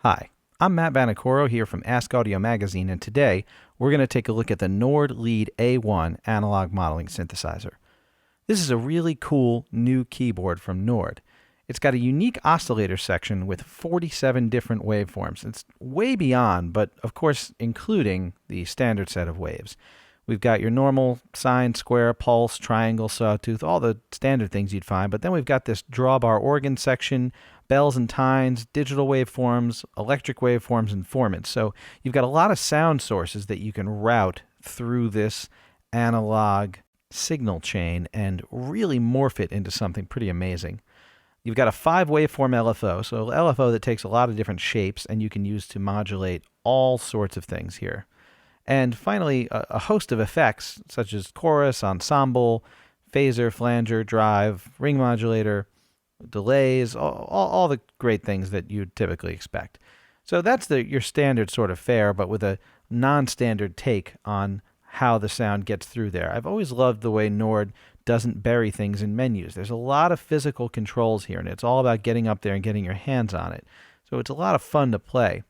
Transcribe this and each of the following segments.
Hi, I'm Matt Banacoro here from Ask.Audio magazine, and today we're going to take a look at the Nord Lead A1 analog modeling synthesizer. This is a really cool new keyboard from Nord. It's got a unique oscillator section with 47 different waveforms. It's way beyond, but of course including the standard set of waves. We've got your normal sine, square, pulse, triangle, sawtooth, all the standard things you'd find, but then we've got this drawbar organ section, bells and tines, digital waveforms, electric waveforms, and formants. So you've got a lot of sound sources that you can route through this analog signal chain and really morph it into something pretty amazing. You've got a 5-waveform LFO, so LFO that takes a lot of different shapes and you can use to modulate all sorts of things here. And finally, a host of effects such as chorus, ensemble, phaser, flanger, drive, ring modulator, delays, all the great things that you'd typically expect. So that's your standard sort of fare, but with a non-standard take on how the sound gets through there. I've always loved the way Nord doesn't bury things in menus. There's a lot of physical controls here, and it's all about getting up there and getting your hands on it. So it's a lot of fun to play.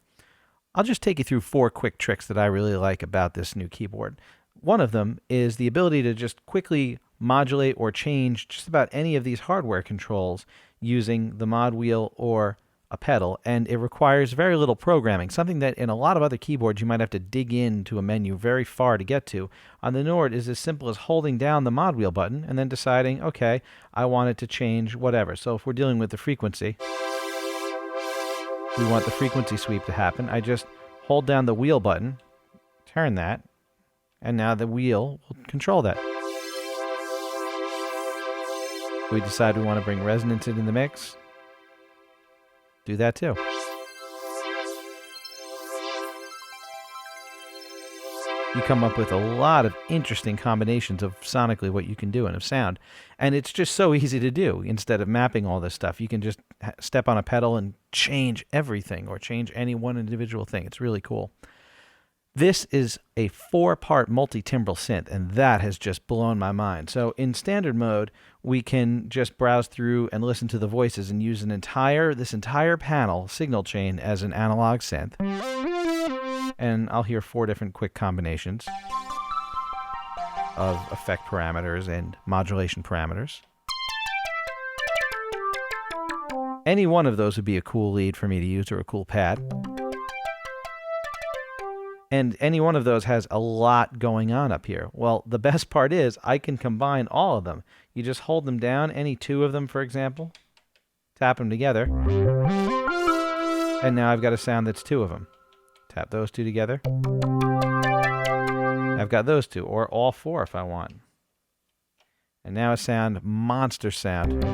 I'll just take you through 4 quick tricks that I really like about this new keyboard. One of them is the ability to just quickly modulate or change just about any of these hardware controls using the mod wheel or a pedal, and it requires very little programming, something that in a lot of other keyboards you might have to dig into a menu very far to get to. On the Nord is as simple as holding down the mod wheel button and then deciding, okay, I want it to change whatever. So if we're dealing with the frequency, we want the frequency sweep to happen. I just hold down the wheel button, turn that, and now the wheel will control that. We decide we want to bring resonance into the mix, do that too. You come up with a lot of interesting combinations of sonically what you can do and of sound. And it's just so easy to do. Instead of mapping all this stuff, you can just step on a pedal and change everything or change any one individual thing. It's really cool. This is a 4-part multi-timbral synth, and that has just blown my mind. So in standard mode, we can just browse through and listen to the voices and use this entire panel signal chain as an analog synth. And I'll hear 4 different quick combinations of effect parameters and modulation parameters. Any one of those would be a cool lead for me to use or a cool pad. And any one of those has a lot going on up here. Well, the best part is I can combine all of them. You just hold them down, any 2 of them, for example, tap them together, and now I've got a sound that's 2 of them. Tap those 2 together. I've got those 2, or all 4 if I want. And now a sound, monster sound.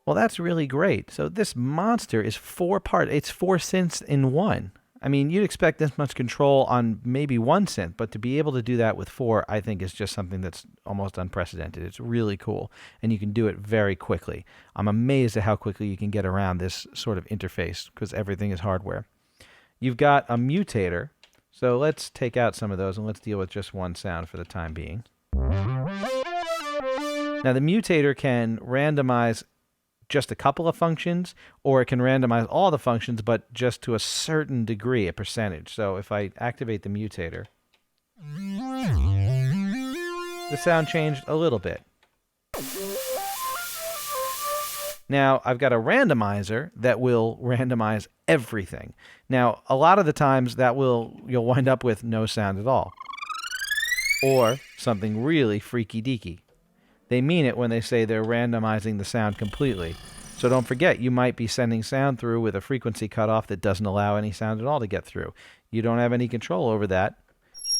Well, that's really great. So this monster is 4 parts. It's 4 synths in one. I mean, you'd expect this much control on maybe 1 synth, but to be able to do that with 4, I think is just something that's almost unprecedented. It's really cool, and you can do it very quickly. I'm amazed at how quickly you can get around this sort of interface because everything is hardware. You've got a mutator, so let's take out some of those and let's deal with just one sound for the time being. Now, the mutator can randomize just a couple of functions, or it can randomize all the functions, but just to a certain degree, a percentage. So if I activate the mutator, the sound changed a little bit. Now, I've got a randomizer that will randomize everything. Now, a lot of the times you'll wind up with no sound at all, or something really freaky deaky. They mean it when they say they're randomizing the sound completely. So don't forget, you might be sending sound through with a frequency cutoff that doesn't allow any sound at all to get through. You don't have any control over that.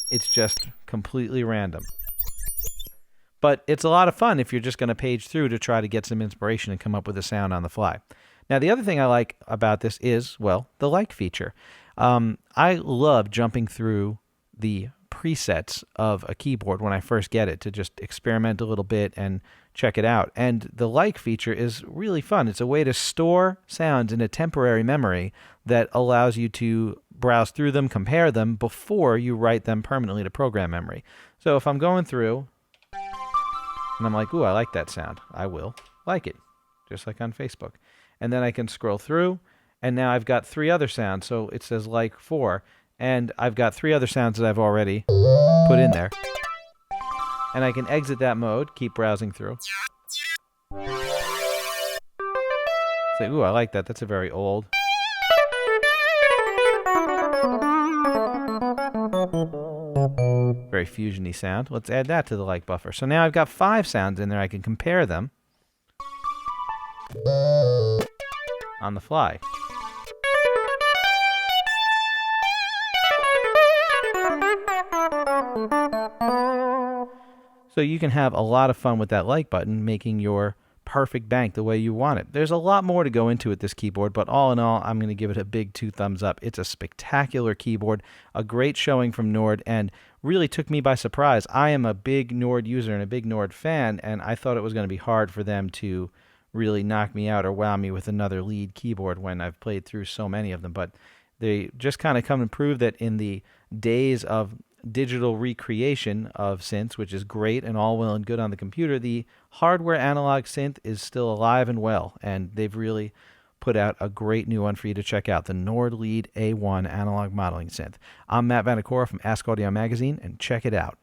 It's just completely random. But it's a lot of fun if you're just going to page through to try to get some inspiration and come up with a sound on the fly. Now, the other thing I like about this is, well, the like feature. I love jumping through the presets of a keyboard when I first get it to just experiment a little bit and check it out. And the like feature is really fun. It's a way to store sounds in a temporary memory that allows you to browse through them, compare them before you write them permanently to program memory. So if I'm going through and I'm like, ooh, I like that sound, I will like it, just like on Facebook. And then I can scroll through, and now I've got 3 other sounds. So it says like 4, and I've got 3 other sounds that I've already put in there. And I can exit that mode, keep browsing through. Say, ooh, I like that. That's a very old. Very fusion-y sound. Let's add that to the like buffer. So now I've got 5 sounds in there. I can compare them on the fly. So you can have a lot of fun with that like button, making your perfect bank the way you want it. There's a lot more to go into it, this keyboard, but all in all, I'm going to give it a big 2 thumbs up. It's a spectacular keyboard, a great showing from Nord, and really took me by surprise. I am a big Nord user and a big Nord fan, and I thought it was going to be hard for them to really knock me out or wow me with another lead keyboard when I've played through so many of them. But they just kind of come and prove that in the days of digital recreation of synths, which is great and all well and good on the computer, the hardware analog synth is still alive and well, and they've really put out a great new one for you to check out, the Nord Lead A1 analog modeling synth. I'm Matt Vanacora from Ask Audio Magazine, and check it out.